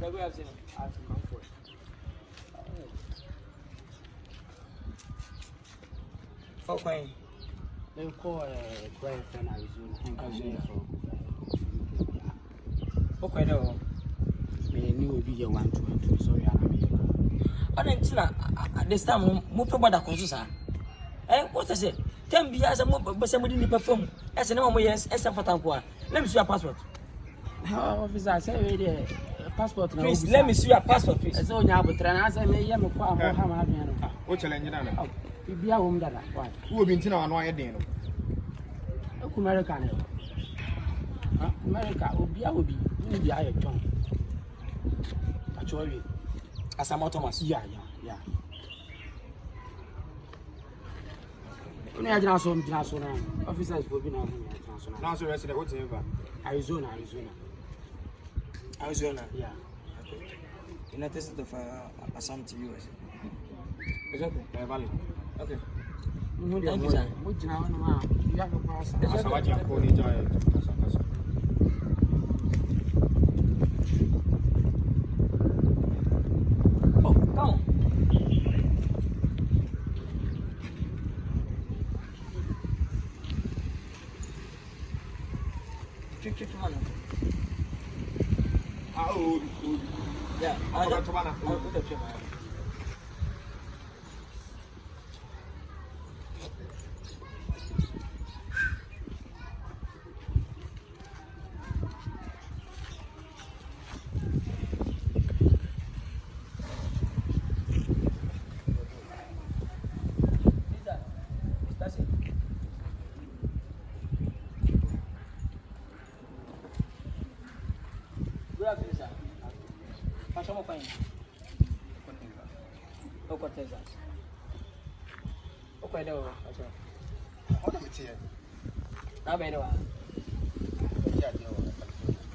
Okay, we have seen it. Okay. They call Brian friend Arizona. Okay, no. Me new be your 122. Sorry, I didn't at this time, more probably that what I said, 10 years but somebody didn't perform. As a number yes, as a Fatanqua. Let me see your passport. Officer, say passport. Please, let me see your passport, please. It's all now, but as I may have What challenge now? You be a woman that Who have been to know why I didn't? Kumerica. Kumerica will be a John. Actually, as a Thomas. Yeah. National officers will be now. Now, so resident, what's in Arizona. Yeah. United States of Assam to US. It's okay. Valid. Okay. Thank you, sir. You have a pass. Oh, come on. Trick man. Yeah, I got to man. I'll put the trick man.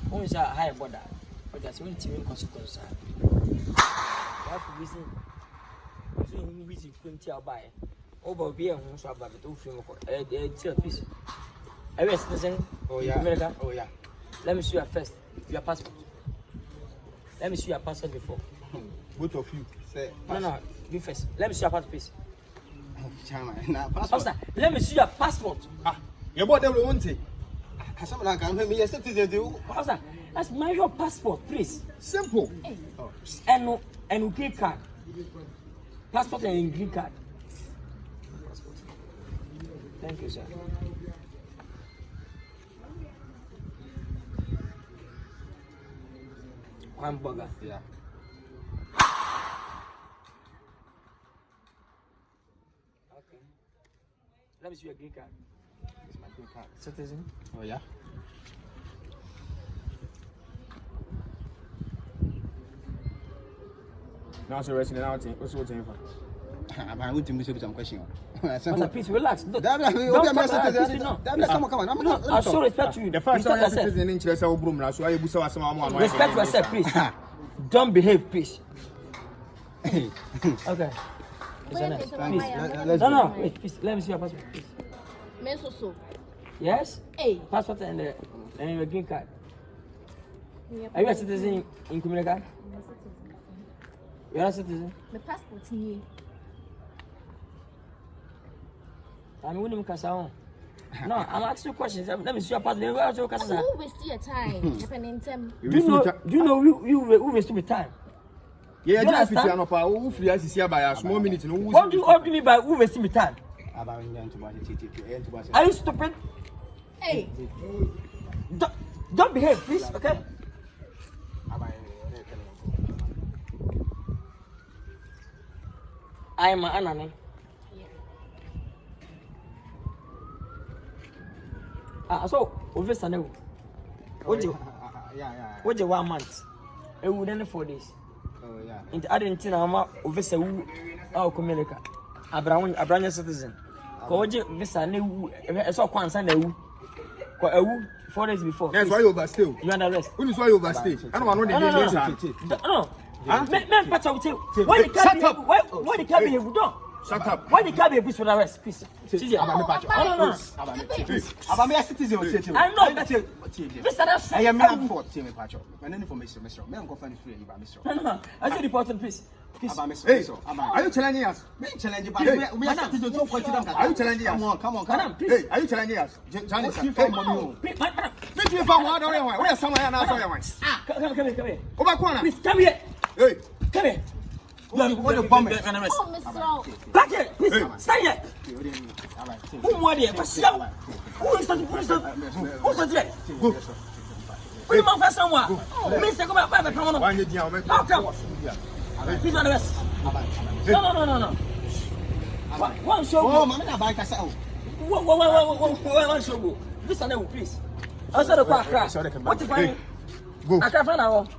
Who is a high border? But that's when team consequence. What reason? Weezy Empire buy. Over beer and so about the 2 film. Piece. Are you a citizen? Oh, yeah. America? Oh, yeah. Let me see your first. Your passport. Let me see your passport before. Both of you say. No. You first. Let me see your passport, please. Passport. Let me see your passport. You bought them one thing. Someone can help me. Yes, That's my your passport, please. Simple. And green card. Passport and green card. Thank you, sir. One burger. Yeah. Okay. Let me see your green card. It's my green card. Citizen. Oh, yeah. Now, so resident out. What's your name? I'm going to some question. Please relax. Don't come on. I'll show respect to you. The first time citizen in Chelsea, so I use someone. Respect yourself, please. Don't behave, please. Okay. Please. No. Wait, please. Let me see your passport, please. Yes? Hey. Passport and your green card. Are you a citizen in Kumerica? You're not a citizen? The passport's new. I'm winning Nkansah. No, I'm asking you questions. Let me see your passport. Who wasted your time? Do you know who wasted my time? Yeah, just fit you up. Who free us here by a small minute? What do you mean by who wasted my time? Are you stupid? Hey. Don't behave, please, okay? I am an Anani. So, over Sunday, what you 1 month? It would end 4 days. Oh, yeah. In the Argentina, I'm over Kumerica. Abraham citizen. Koji visa new, so Nkansah 4 days before. That's why you overstay. You under arrest. Who is why you overstay? I don't want to No. Man, but I will tell you. Why the cabin have done? Shut up. Why the car be push for the rest? Please. No. I'm a citizen. I know that you. I am not for team patch. And then information, Mr. Man, go find free. No. I said reporting, please. Hey, are you challenging us? We challenge you. We are citizens. Don't point to them. Are you challenging us? Come on. Hey, are you challenging us? Johnny, Hey, mommy. Fifty from one. Where are some of now? Come here. Over corner. Please, come here. Hey, come here. What the bomb? Oh, Mr. Back here, please. Stand here. Who more there? What's up? Who's that? go. Who's my first someone? Mr. Come back. Come on. How come? Please on the rest. No. One show. Oh, Mamma, buy Kasa. One show. This one, please. I said the crack. What if I go? I can't find out.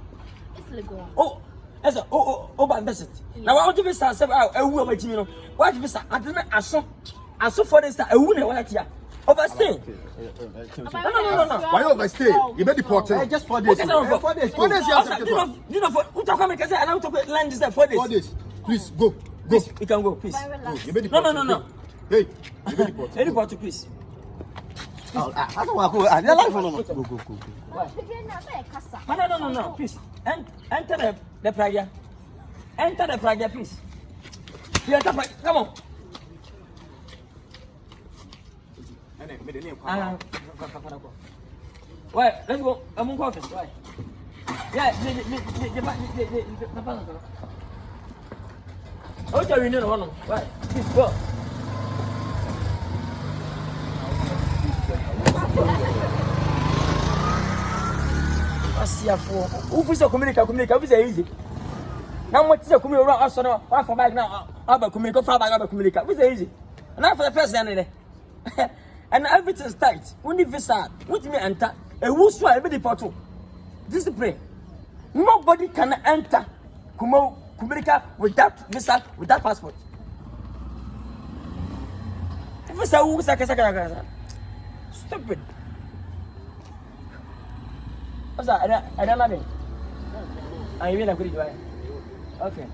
It's legal. Oh. Esa o visit. Na wa oji visa se ewu o majimi no. Wa oji visa adena aso for this ewu na wa tia. Overstay. No. Why overstay? You be deported. Just 4 days. 4 days. 4 days. You know for utakwa me kase allow to land this 4 days. 4 days. Please go. Please, you can go, please. You be deported. No. Hey, you be deported. Hey, report, please. I don't want to go. I don't like go. Why? No. Please. Enter the prayer. Enter the prayer, please. Come on. Why? Let's go. I'm on office. Why? Yeah, okay, we need one. Why? Please go. Who is a Kumerica? Is easy. Now what's a Kumerica? Also, no, for back now. About Kumerica, far back about Kumerica. Is easy. And now for the first day, and everything's tight. Only visa. What me enter? A who's why every portal. Discipline. Nobody can enter Kumerica without visa, without passport. Visa who's a stupid. What's that? I don't love it. I mean, I could do it. Okay.